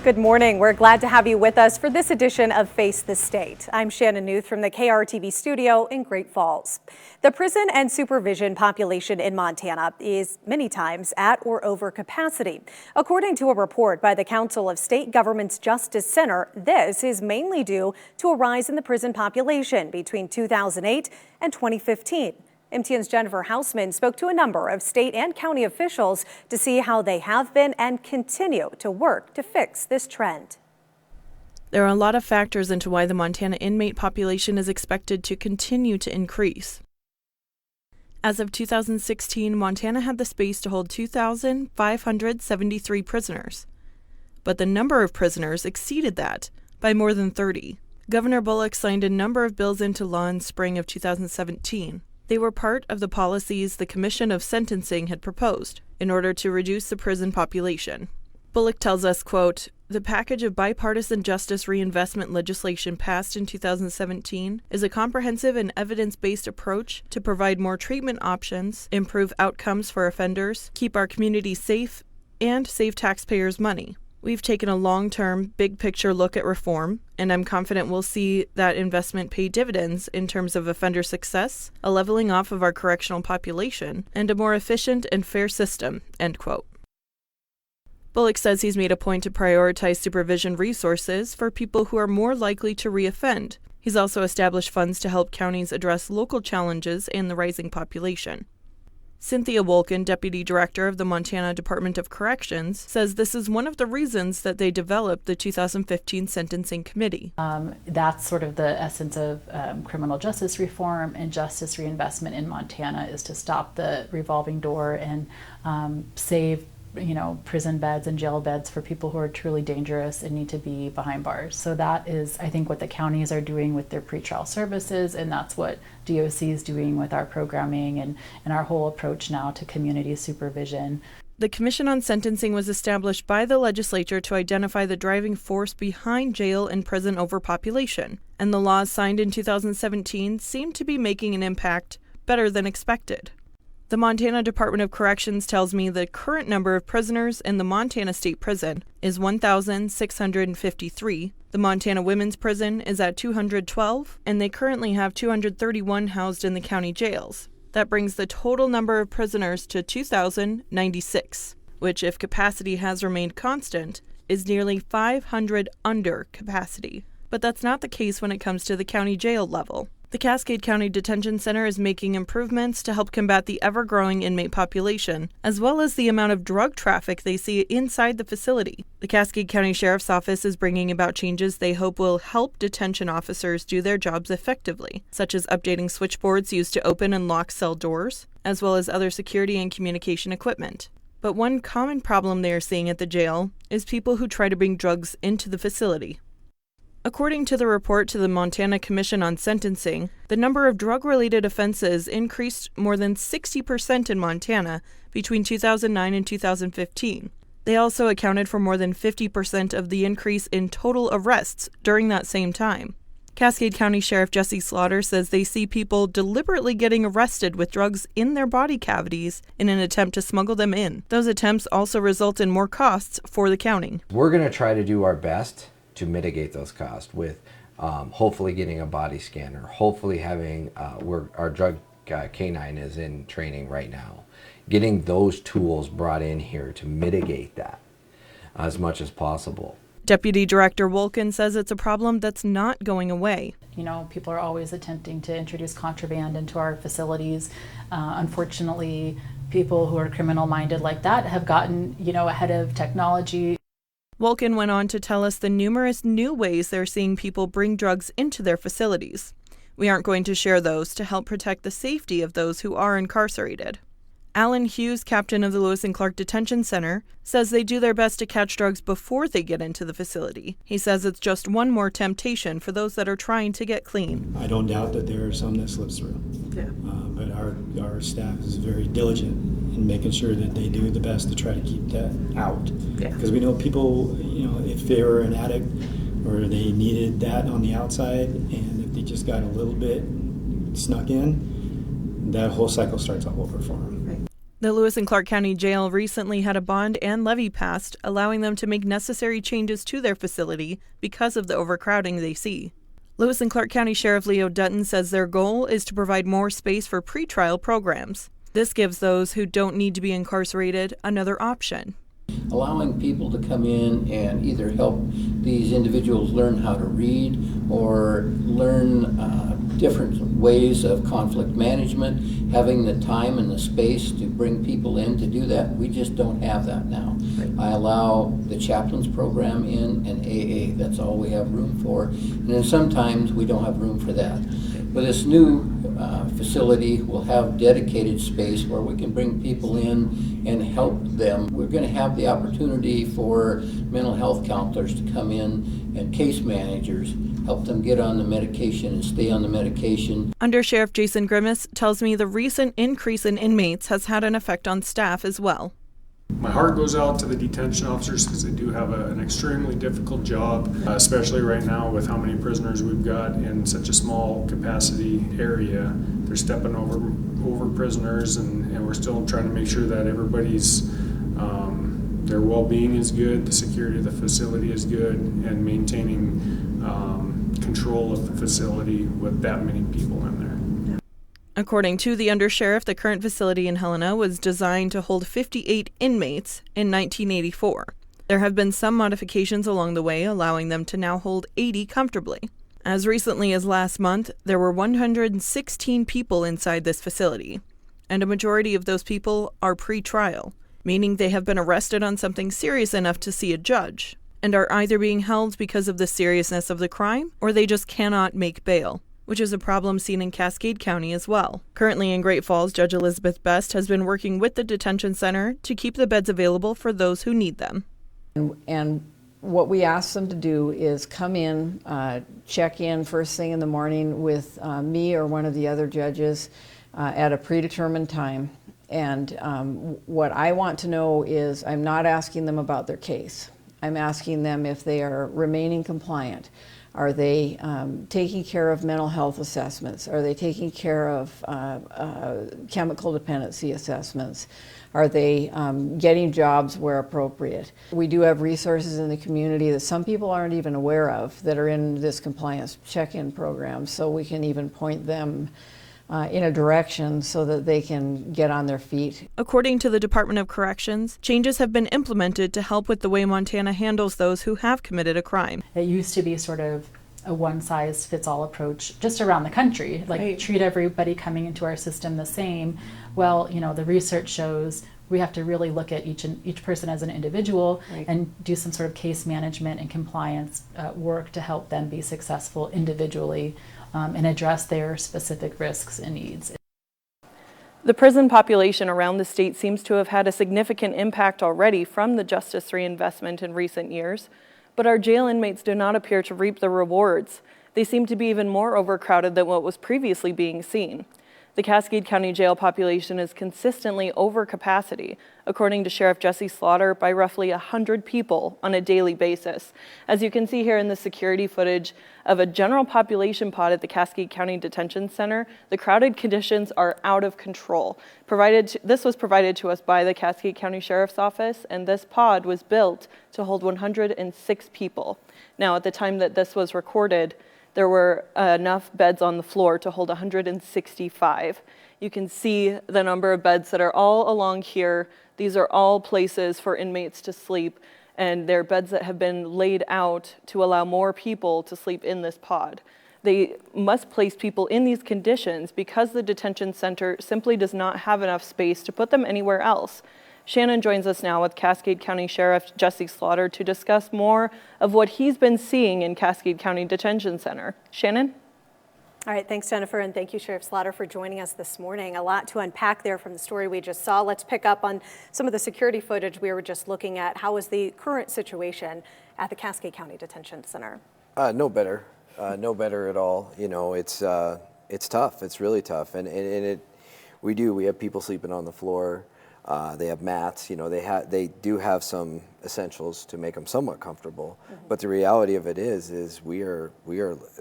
Good morning. We're glad to have you with us for this edition of Face the State. I'm Shannon Newth from the KRTV studio in Great Falls. The prison and supervision population in Montana is many times at or over capacity. According to a report by the Council of State Governments Justice Center, this is mainly due to a rise in the prison population between 2008 and 2015. MTN's Jennifer Hausman spoke to a number of state and county officials to see how they have been and continue to work to fix this trend. There are a lot of factors into why the Montana inmate population is expected to continue to increase. As of 2016, Montana had the space to hold 2,573 prisoners. But the number of prisoners exceeded that by more than 30. Governor Bullock signed a number of bills into law in spring of 2017. They were part of the policies the Commission of Sentencing had proposed in order to reduce the prison population. Bullock tells us, quote, "The package of bipartisan justice reinvestment legislation passed in 2017 is a comprehensive and evidence-based approach to provide more treatment options, improve outcomes for offenders, keep our community safe, and save taxpayers' money. We've taken a long-term, big-picture look at reform, and I'm confident we'll see that investment pay dividends in terms of offender success, a leveling off of our correctional population, and a more efficient and fair system," end quote. Bullock says he's made a point to prioritize supervision resources for people who are more likely to reoffend. He's also established funds to help counties address local challenges and the rising population. Cynthia Wolken, Deputy Director of the Montana Department of Corrections, says this is one of the reasons that they developed the 2015 Sentencing Committee. That's sort of the essence of criminal justice reform and justice reinvestment in Montana, is to stop the revolving door and save prison beds and jail beds for people who are truly dangerous and need to be behind bars. So that is, I think, what the counties are doing with their pretrial services, and that's what DOC is doing with our programming and our whole approach now to community supervision. The Commission on Sentencing was established by the legislature to identify the driving force behind jail and prison overpopulation, and the laws signed in 2017 seem to be making an impact better than expected. The Montana Department of Corrections tells me the current number of prisoners in the Montana State Prison is 1,653. The Montana Women's Prison is at 212, and they currently have 231 housed in the county jails. That brings the total number of prisoners to 2,096, which, if capacity has remained constant, is nearly 500 under capacity. But that's not the case when it comes to the county jail level. The Cascade County Detention Center is making improvements to help combat the ever-growing inmate population, as well as the amount of drug traffic they see inside the facility. The Cascade County Sheriff's Office is bringing about changes they hope will help detention officers do their jobs effectively, such as updating switchboards used to open and lock cell doors, as well as other security and communication equipment. But one common problem they are seeing at the jail is people who try to bring drugs into the facility. According to the report to the Montana Commission on Sentencing, the number of drug-related offenses increased more than 60% in Montana between 2009 and 2015. They also accounted for more than 50% of the increase in total arrests during that same time. Cascade County Sheriff Jesse Slaughter says they see people deliberately getting arrested with drugs in their body cavities in an attempt to smuggle them in. Those attempts also result in more costs for the county. We're going to try to do our best to mitigate those costs with hopefully getting a body scanner, hopefully having, our drug canine is in training right now, getting those tools brought in here to mitigate that as much as possible. Deputy Director Wolken says it's a problem that's not going away. People are always attempting to introduce contraband into our facilities. Unfortunately, people who are criminal-minded like that have gotten, ahead of technology. Wolken went on to tell us the numerous new ways they're seeing people bring drugs into their facilities. We aren't going to share those to help protect the safety of those who are incarcerated. Alan Hughes, captain of the Lewis and Clark Detention Center, says they do their best to catch drugs before they get into the facility. He says it's just one more temptation for those that are trying to get clean. I don't doubt that there are some that slips through. Yeah. But our staff is very diligent in making sure that they do the best to try to keep that out. Yeah. Because we know people, if they were an addict or they needed that on the outside, and if they just got a little bit snuck in, that whole cycle starts all over for them. The Lewis and Clark County Jail recently had a bond and levy passed, allowing them to make necessary changes to their facility because of the overcrowding they see. Lewis and Clark County Sheriff Leo Dutton says their goal is to provide more space for pretrial programs. This gives those who don't need to be incarcerated another option. Allowing people to come in and either help these individuals learn how to read or learn different ways of conflict management, having the time and the space to bring people in to do that. We just don't have that now. I allow the chaplains program in and AA. That's all we have room for. And then sometimes we don't have room for that. But this new facility will have dedicated space where we can bring people in and help them. We're going to have the opportunity for mental health counselors to come in and case managers, help them get on the medication and stay on the medication. Under Sheriff Jason Grimace tells me the recent increase in inmates has had an effect on staff as well. My heart goes out to the detention officers because they do have an extremely difficult job, especially right now with how many prisoners we've got in such a small capacity area. They're stepping over prisoners, and we're still trying to make sure that everybody's their well-being is good, the security of the facility is good, and maintaining control of the facility with that many people in there. According to the undersheriff, the current facility in Helena was designed to hold 58 inmates in 1984. There have been some modifications along the way, allowing them to now hold 80 comfortably. As recently as last month, there were 116 people inside this facility, and a majority of those people are pre-trial, meaning they have been arrested on something serious enough to see a judge, and are either being held because of the seriousness of the crime, or they just cannot make bail, which is a problem seen in Cascade County as well. Currently in Great Falls, Judge Elizabeth Best has been working with the detention center to keep the beds available for those who need them. And what we ask them to do is come in, check in first thing in the morning with me or one of the other judges at a predetermined time. And what I want to know is, I'm not asking them about their case. I'm asking them if they are remaining compliant. Are they taking care of mental health assessments? Are they taking care of chemical dependency assessments? Are they getting jobs where appropriate? We do have resources in the community that some people aren't even aware of that are in this compliance check-in program, so we can even point them in a direction so that they can get on their feet. According to the Department of Corrections, changes have been implemented to help with the way Montana handles those who have committed a crime. It used to be sort of a one-size-fits-all approach just around the country, like Right. Treat everybody coming into our system the same. Well, you know, the research shows we have to really look at each person as an individual, Right. and do some sort of case management and compliance work to help them be successful individually and address their specific risks and needs. The prison population around the state seems to have had a significant impact already from the justice reinvestment in recent years, but our jail inmates do not appear to reap the rewards. They seem to be even more overcrowded than what was previously being seen. The Cascade County jail population is consistently over capacity, according to Sheriff Jesse Slaughter, by roughly 100 people on a daily basis. As you can see here in the security footage of a general population pod at the Cascade County Detention Center, the crowded conditions are out of control. This was provided to us by the Cascade County Sheriff's Office, and this pod was built to hold 106 people. Now, at the time that this was recorded, there were enough beds on the floor to hold 165. You can see the number of beds that are all along here. These are all places for inmates to sleep, and they're beds that have been laid out to allow more people to sleep in this pod. They must place people in these conditions because the detention center simply does not have enough space to put them anywhere else. Shannon joins us now with Cascade County Sheriff Jesse Slaughter to discuss more of what he's been seeing in Cascade County Detention Center. Shannon? All right, thanks, Jennifer, and thank you, Sheriff Slaughter, for joining us this morning. A lot to unpack there from the story we just saw. Let's pick up on some of the security footage we were just looking at. How is the current situation at the Cascade County Detention Center? No better at all. You know, it's tough. It's really tough, and we have people sleeping on the floor. They have mats. You know, they do have some essentials to make them somewhat comfortable. Mm-hmm. But the reality of it is we are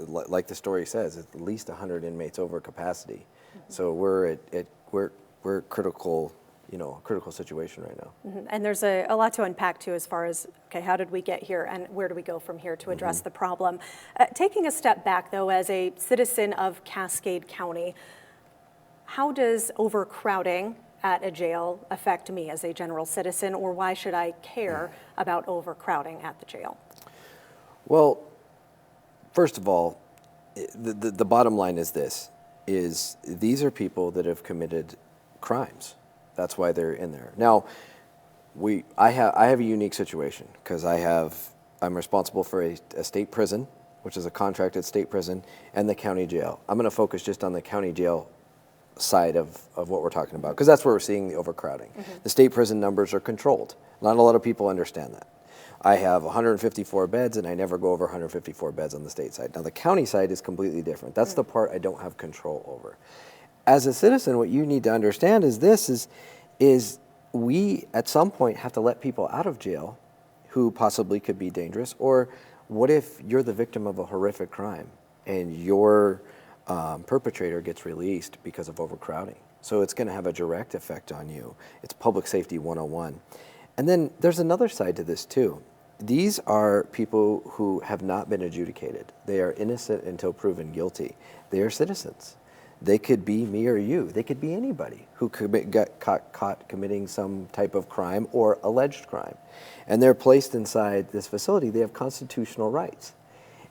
like the story says, at least 100 inmates over capacity. Mm-hmm. So we're critical a critical situation right now. And there's a lot to unpack too, as far as, okay, how did we get here and where do we go from here to address the problem? Taking a step back though, as a citizen of Cascade County, how does overcrowding at a jail affect me as a general citizen, or why should I care about overcrowding at the jail? Well, first of all, the bottom line is this, is these are people that have committed crimes. That's why they're in there. Now, I have a unique situation because I'm responsible for a state prison, which is a contracted state prison, and the county jail. I'm going to focus just on the county jail side of what we're talking about because that's where we're seeing the overcrowding. The state prison numbers are controlled. Not a lot of people understand that. I have 154 beds and I never go over 154 beds on the state side. Now the county side is completely different. That's the part I don't have control over. As a citizen, what you need to understand is this is we at some point have to let people out of jail who possibly could be dangerous. Or what if you're the victim of a horrific crime and your perpetrator gets released because of overcrowding? So it's going to have a direct effect on you. It's public safety 101. And then there's another side to this too. These are people who have not been adjudicated. They are innocent until proven guilty. They are citizens. They could be me or you. They could be anybody who got caught committing some type of crime or alleged crime. And they're placed inside this facility. They have constitutional rights.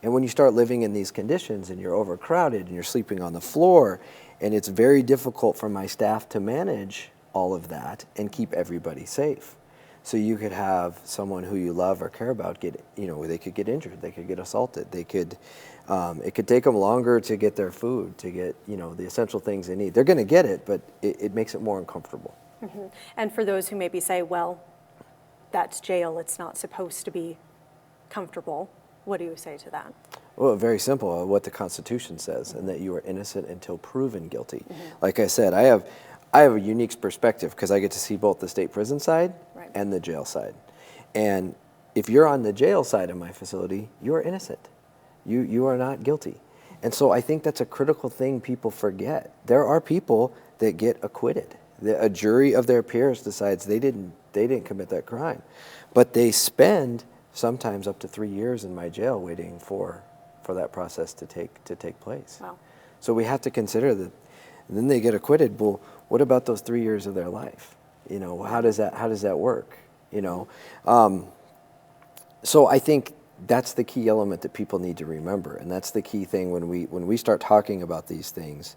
And when you start living in these conditions and you're overcrowded and you're sleeping on the floor, and it's very difficult for my staff to manage all of that and keep everybody safe. So you could have someone who you love or care about they could get injured, they could get assaulted, it could take them longer to get their food, to get, the essential things they need. They're going to get it, but it makes it more uncomfortable. And for those who maybe say, well, that's jail, it's not supposed to be comfortable, what do you say to that? Well, very simple, what the Constitution says, and that you are innocent until proven guilty. Like I said, I have a unique perspective because I get to see both the state prison side and the jail side. And if you're on the jail side of my facility, you are innocent. You are not guilty. And so I think that's a critical thing people forget. There are people that get acquitted. A jury of their peers decides they didn't commit that crime. But they spend sometimes up to 3 years in my jail waiting for that process to take place. Wow. So we have to consider that. And then they get acquitted. Well, what about those 3 years of their life? How does that work? So I think that's the key element that people need to remember, and that's the key thing when we start talking about these things.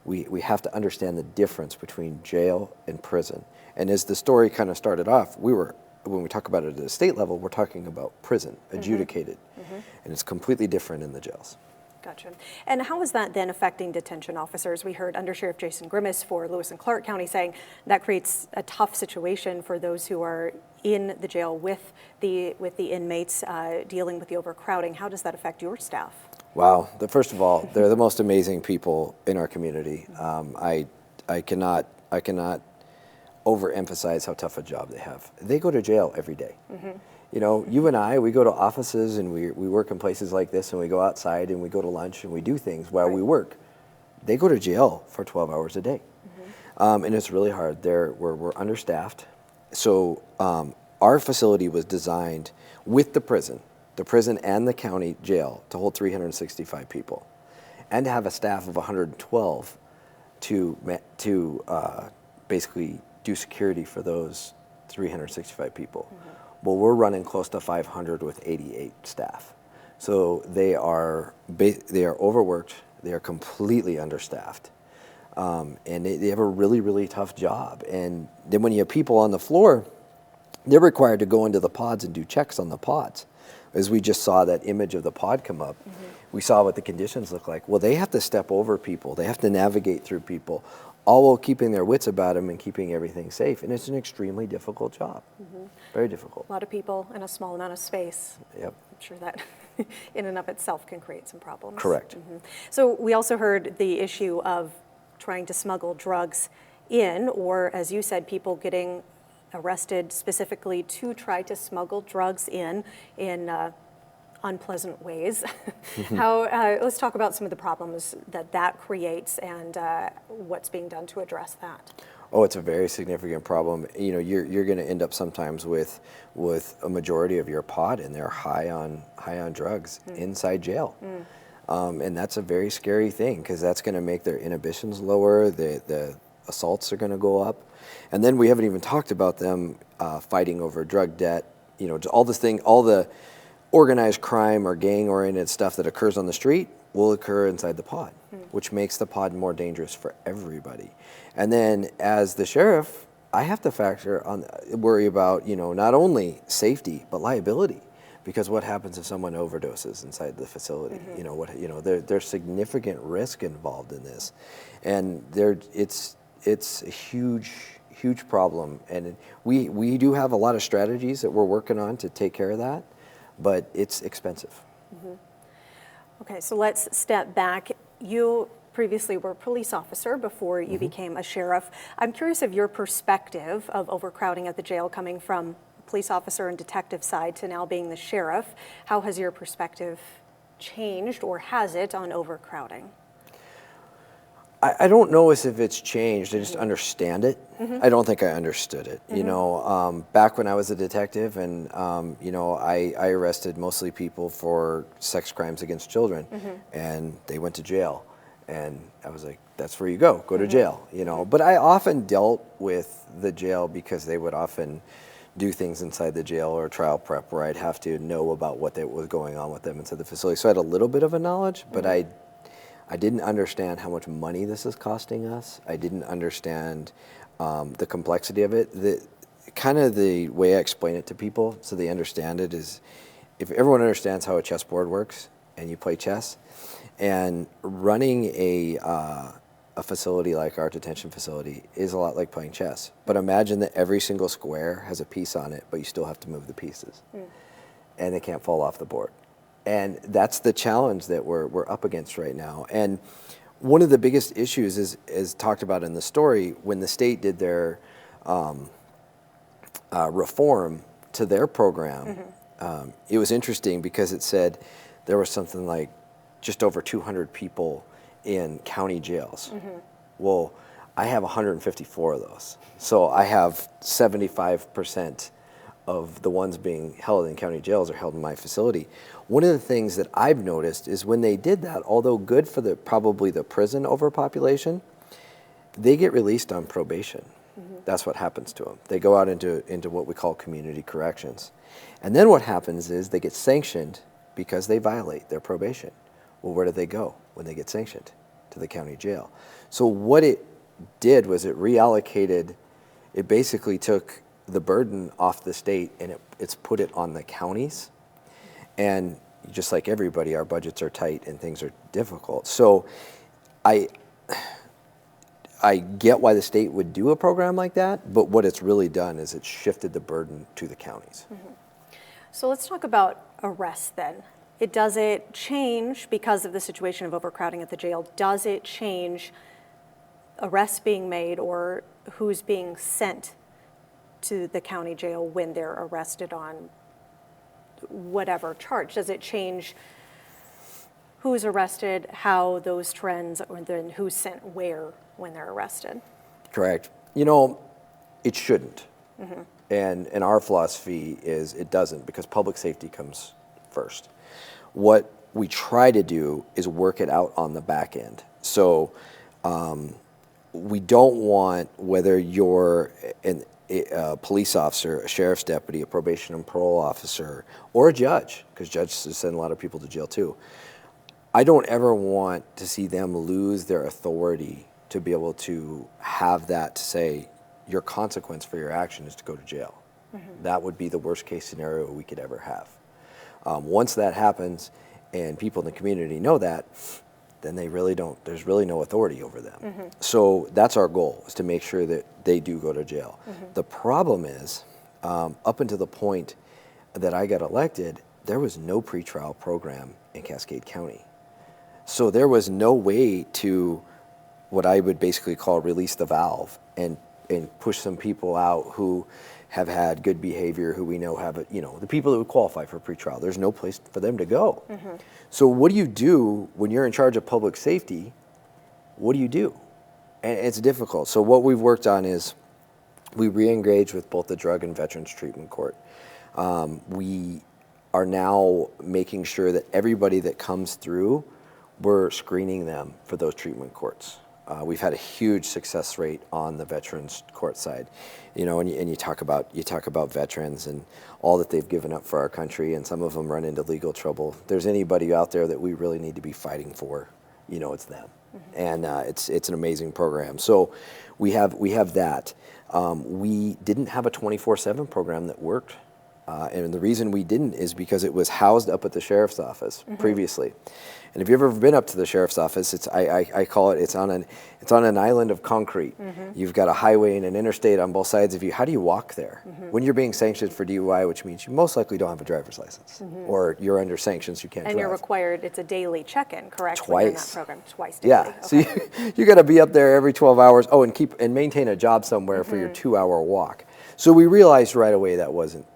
We have to understand the difference between jail and prison. And as the story kind of started off, when we talk about it at the state level, we're talking about prison, adjudicated, and it's completely different in the jails. Gotcha. And how is that then affecting detention officers? We heard Under Sheriff Jason Grimace for Lewis and Clark County saying that creates a tough situation for those who are in the jail with the inmates dealing with the overcrowding. How does that affect your staff? Wow. First of all, they're the most amazing people in our community. I cannot overemphasize how tough a job they have. They go to jail every day. You and I, we go to offices and we work in places like this, and we go outside and we go to lunch and we do things while we work. They go to jail for 12 hours a day. And it's really hard. We're understaffed. So our facility was designed with the prison and the county jail to hold 365 people, and to have a staff of 112 to basically do security for those 365 people. Well, we're running close to 500 with 88 staff. So they are overworked. They are completely understaffed. And they have a really, really tough job. And then when you have people on the floor, they're required to go into the pods and do checks on the pods. As we just saw that image of the pod come up, we saw what the conditions look like. Well, they have to step over people. They have to navigate through people, all while keeping their wits about them and keeping everything safe. And it's an extremely difficult job. Very difficult. A lot of people in a small amount of space. Yep. I'm sure that in and of itself can create some problems. Correct. So we also heard the issue of trying to smuggle drugs in, or as you said, people getting arrested specifically to try to smuggle drugs in unpleasant ways. Let's talk about some of the problems that creates and what's being done to address that. Oh, it's a very significant problem. You know, you're going to end up sometimes with a majority of your pod in there high on drugs inside jail. And that's a very scary thing, because that's going to make their inhibitions lower. The assaults are going to go up. And then we haven't even talked about them fighting over drug debt, you know, all the organized crime or gang-oriented stuff that occurs on the street will occur inside the pod, which makes the pod more dangerous for everybody. And then as the sheriff, I have to worry about, you know, not only safety, but liability. Because what happens if someone overdoses inside the facility? You know, there's significant risk involved in this. And it's a huge problem. And we do have a lot of strategies that we're working on to take care of that, but it's expensive. Okay, so let's step back. You previously were a police officer before you became a sheriff. I'm curious of your perspective of overcrowding at the jail, coming from police officer and detective side to now being the sheriff. How has your perspective changed, or has it, on overcrowding? I don't know if it's changed. I just understand it. I don't think I understood it. You know, back when I was a detective, and you know, I arrested mostly people for sex crimes against children, and they went to jail, and I was like, that's where you go to jail. You know, but I often dealt with the jail because they would often do things inside the jail or trial prep where I'd have to know about what was going on with them inside the facility. So I had a little bit of a knowledge, but I didn't understand how much money this is costing us. I didn't understand the complexity of it. The way I explain it to people so they understand it is, if everyone understands how a chessboard works and you play chess, and running a facility like our detention facility is a lot like playing chess. But imagine that every single square has a piece on it, but you still have to move the pieces. And they can't fall off the board. And that's the challenge that we're up against right now. And one of the biggest issues is talked about in the story, when the state did their reform to their program. It was interesting because it said there was something like just over 200 people in county jails. Well, I have 154 of those. So I have 75% of the ones being held in county jails are held in my facility. One of the things that I've noticed is when they did that, although good for probably the prison overpopulation, they get released on probation. That's what happens to them. They go out into what we call community corrections. And then what happens is they get sanctioned because they violate their probation. Well, where do they go when they get sanctioned? To the county jail. So what it did was it reallocated, it basically took the burden off the state, and it's put it on the counties. And just like everybody, our budgets are tight and things are difficult. So I get why the state would do a program like that, but what it's really done is it's shifted the burden to the counties. So let's talk about arrests then. Does it change, because of the situation of overcrowding at the jail, does it change arrests being made or who's being sent to the county jail when they're arrested on whatever charge? Does it change who's arrested, how those trends, or then who's sent where when they're arrested? Correct. You know, it shouldn't. And our philosophy is it doesn't, because public safety comes first. What we try to do is work it out on the back end. So we don't want, whether you're a police officer, a sheriff's deputy, a probation and parole officer, or a judge, because judges send a lot of people to jail too. I don't ever want to see them lose their authority to be able to have that to say, your consequence for your action is to go to jail. That would be the worst case scenario we could ever have. Once that happens and people in the community know that, then there's really no authority over them. So that's our goal, is to make sure that they do go to jail. The problem is, up until the point that I got elected, there was no pretrial program in Cascade County. So there was no way to, what I would basically call, release the valve and push some people out who have had good behavior, who we know have, the people that would qualify for pretrial. There's no place for them to go. So what do you do when you're in charge of public safety? What do? And it's difficult. So what we've worked on is we re-engage with both the Drug and Veterans Treatment Court. We are now making sure that everybody that comes through, we're screening them for those treatment courts. We've had a huge success rate on the Veterans Court side, you know, and you talk about veterans and all that they've given up for our country, and some of them run into legal trouble. If there's anybody out there that we really need to be fighting for, you know, it's them. And it's an amazing program. So we have that. We didn't have a 24/7 program that worked, and the reason we didn't is because it was housed up at the sheriff's office previously. And if you've ever been up to the sheriff's office, I call it, it's on an island of concrete. You've got a highway and an interstate on both sides of you. How do you walk there when you're being sanctioned for DUI, which means you most likely don't have a driver's license, or you're under sanctions, you can't drive. And you're required, it's a daily check-in, correct? Twice. Within that program, twice daily. Yeah, Okay. so you got to be up there every 12 hours. Oh, and maintain a job somewhere for your 2-hour walk. So we realized right away that wasn't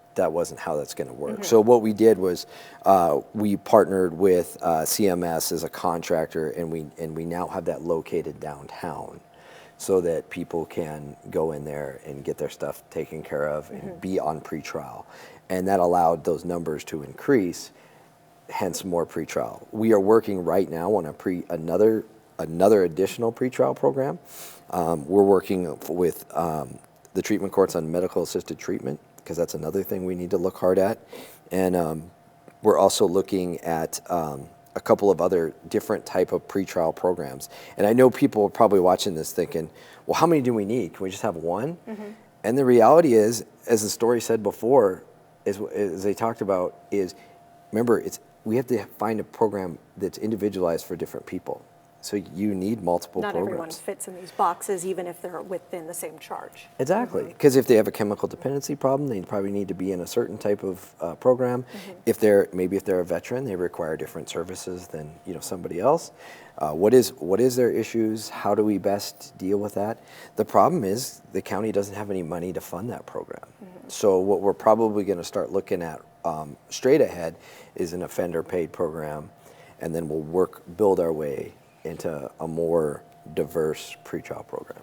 how that's going to work. So what we did was we partnered with CMS as a contractor, and we now have that located downtown, so that people can go in there and get their stuff taken care of and be on pretrial, and that allowed those numbers to increase. Hence more pretrial. We are working right now on another additional pretrial program. We're working with the treatment courts on medical assisted treatment, because that's another thing we need to look hard at. And we're also looking at a couple of other different type of pretrial programs. And I know people are probably watching this thinking, well, how many do we need? Can we just have one? And the reality is, as the story said before, as they talked about, is remember, we have to find a program that's individualized for different people. So you need multiple programs. Not everyone fits in these boxes, even if they're within the same charge. Exactly, because if they have a chemical dependency problem, they probably need to be in a certain type of program. If they're a veteran, they require different services than somebody else. What is their issues? How do we best deal with that? The problem is the county doesn't have any money to fund that program. So what we're probably going to start looking at straight ahead is an offender paid program, and then we'll build our way into a more diverse pretrial program.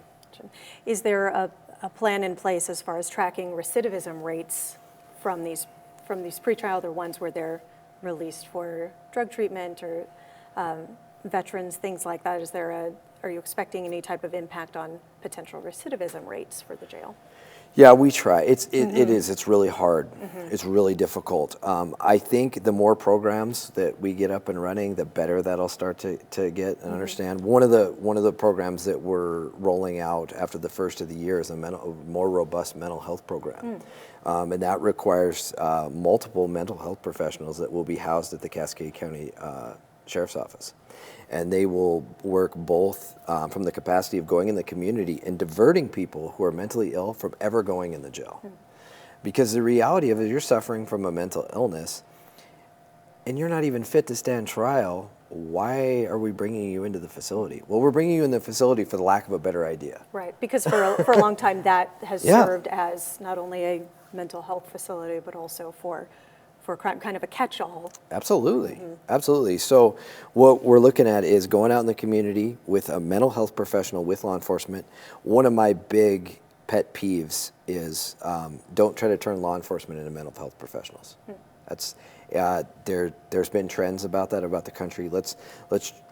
Is there a plan in place as far as tracking recidivism rates from these pretrial, the ones where they're released for drug treatment or veterans, things like that? Are you expecting any type of impact on potential recidivism rates for the jail? Yeah, we try. It is. It's really hard. It's really difficult. I think the more programs that we get up and running, the better that'll start to get and understand. One of the programs that we're rolling out after the first of the year is a more robust mental health program, and that requires multiple mental health professionals that will be housed at the Cascade County Sheriff's Office. And they will work both from the capacity of going in the community and diverting people who are mentally ill from ever going in the jail. Because the reality of it, you're suffering from a mental illness and you're not even fit to stand trial. Why are we bringing you into the facility? Well, we're bringing you in the facility for the lack of a better idea. Right, because for a long time that has served as not only a mental health facility, but also for crime, kind of a catch-all. Absolutely, absolutely. So what we're looking at is going out in the community with a mental health professional with law enforcement. One of my big pet peeves is don't try to turn law enforcement into mental health professionals. That's there's been trends about that about the country. Let's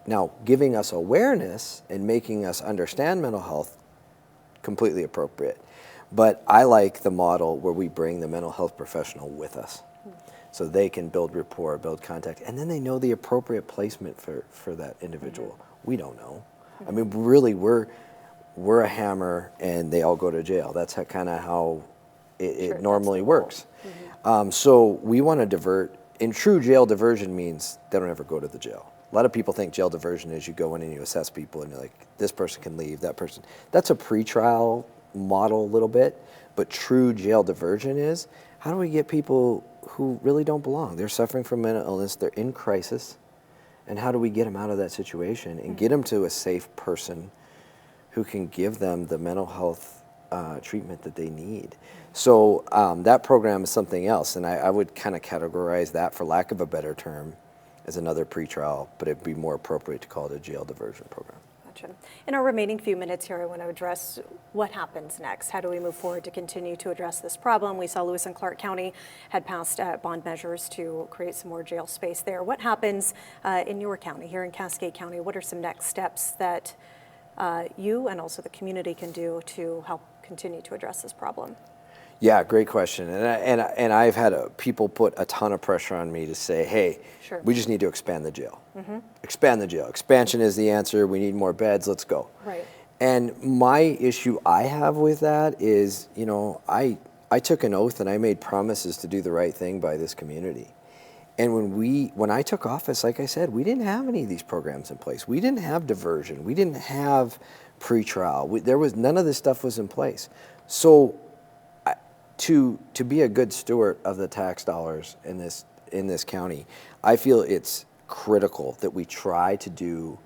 now giving us awareness and making us understand mental health, completely appropriate. But I like the model where we bring the mental health professional with us, so they can build rapport, build contact, and then they know the appropriate placement for that individual. We don't know. I mean, really, we're a hammer, and they all go to jail. That's kind of how it normally works. So we want to divert. In true jail diversion means they don't ever go to the jail. A lot of people think jail diversion is you go in and you assess people, and you're like, this person can leave, that person. That's a pretrial model a little bit, but true jail diversion is, how do we get people who really don't belong? They're suffering from mental illness, they're in crisis, and how do we get them out of that situation and get them to a safe person who can give them the mental health treatment that they need? So that program is something else, and I would kind of categorize that, for lack of a better term, as another pretrial, but it'd be more appropriate to call it a jail diversion program. Gotcha. In our remaining few minutes here, I want to address what happens next. How do we move forward to continue to address this problem? We saw Lewis and Clark County had passed bond measures to create some more jail space there. What happens in your county, here in Cascade County? What are some next steps that you and also the community can do to help continue to address this problem? Yeah, great question. And I've had people put a ton of pressure on me to say, hey, sure, we just need to expand the jail. Expand the jail. Expansion is the answer. We need more beds. Let's go. Right. And my issue I have with that is, you know, I took an oath and I made promises to do the right thing by this community. And when I took office, like I said, we didn't have any of these programs in place. We didn't have diversion. We didn't have pretrial. There was none of this stuff was in place. So to be a good steward of the tax dollars in this county, I feel it's critical that we try to do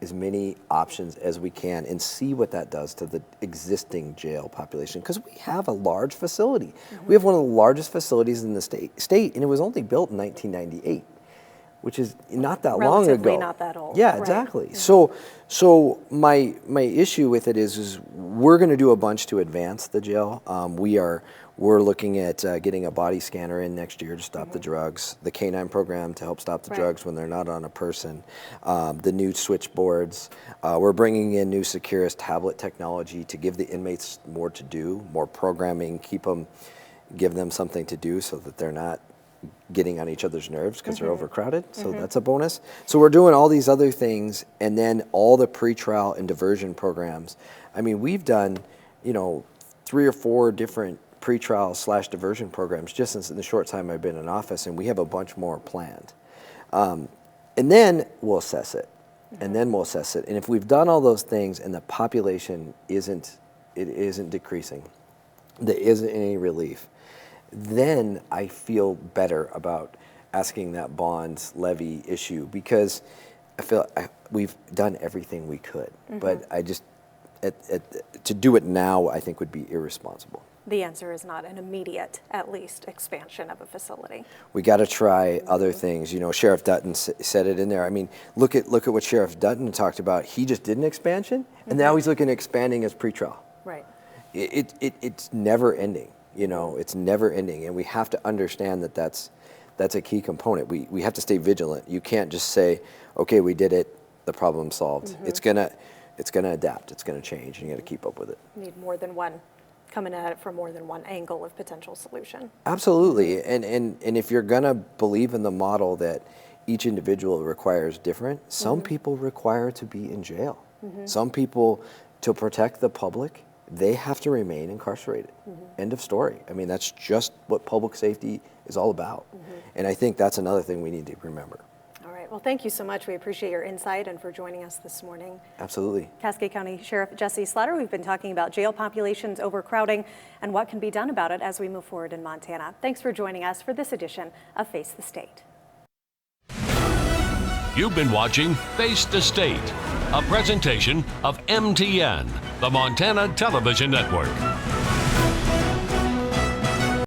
as many options as we can and see what that does to the existing jail population, because we have a large facility. We have one of the largest facilities in the state, and it was only built in 1998, which is not that long ago. Relatively not that old. Yeah, Right. exactly. Yeah. So my issue with it is we're going to do a bunch to advance the jail. We're looking at getting a body scanner in next year to stop the drugs, the canine program to help stop the drugs when they're not on a person, the new switchboards. We're bringing in new Securus tablet technology to give the inmates more to do, more programming, give them something to do so that they're not getting on each other's nerves because they're overcrowded. So that's a bonus. So we're doing all these other things, and then all the pretrial and diversion programs. I mean, we've done, 3 or 4 different pretrial/diversion programs just in the short time I've been in office, and we have a bunch more planned. And then we'll assess it. And then we'll assess it. And if we've done all those things and the population isn't decreasing, there isn't any relief, then I feel better about asking that bonds levy issue, because I feel we've done everything we could. But I just, to do it now, I think would be irresponsible. The answer is not an immediate, at least, expansion of a facility. We got to try other things. Sheriff Dutton said it in there. I mean, look at what Sheriff Dutton talked about. He just did an expansion, and now he's looking at expanding his pretrial. Right. It's never ending. It's never ending, and we have to understand that that's a key component. We have to stay vigilant. You can't just say, okay, we did it, the problem's solved. It's gonna adapt. It's gonna change, and you got to keep up with it. Need more than one, coming at it from more than one angle of potential solution. Absolutely, and if you're gonna believe in the model that each individual requires different, some people require to be in jail. Some people, to protect the public, they have to remain incarcerated. End of story. I mean, that's just what public safety is all about. And I think that's another thing we need to remember. All right. Well, thank you so much. We appreciate your insight and for joining us this morning. Absolutely. Cascade County Sheriff Jesse Slatter, we've been talking about jail populations, overcrowding, and what can be done about it as we move forward in Montana. Thanks for joining us for this edition of Face the State. You've been watching Face the State, a presentation of MTN, the Montana Television Network.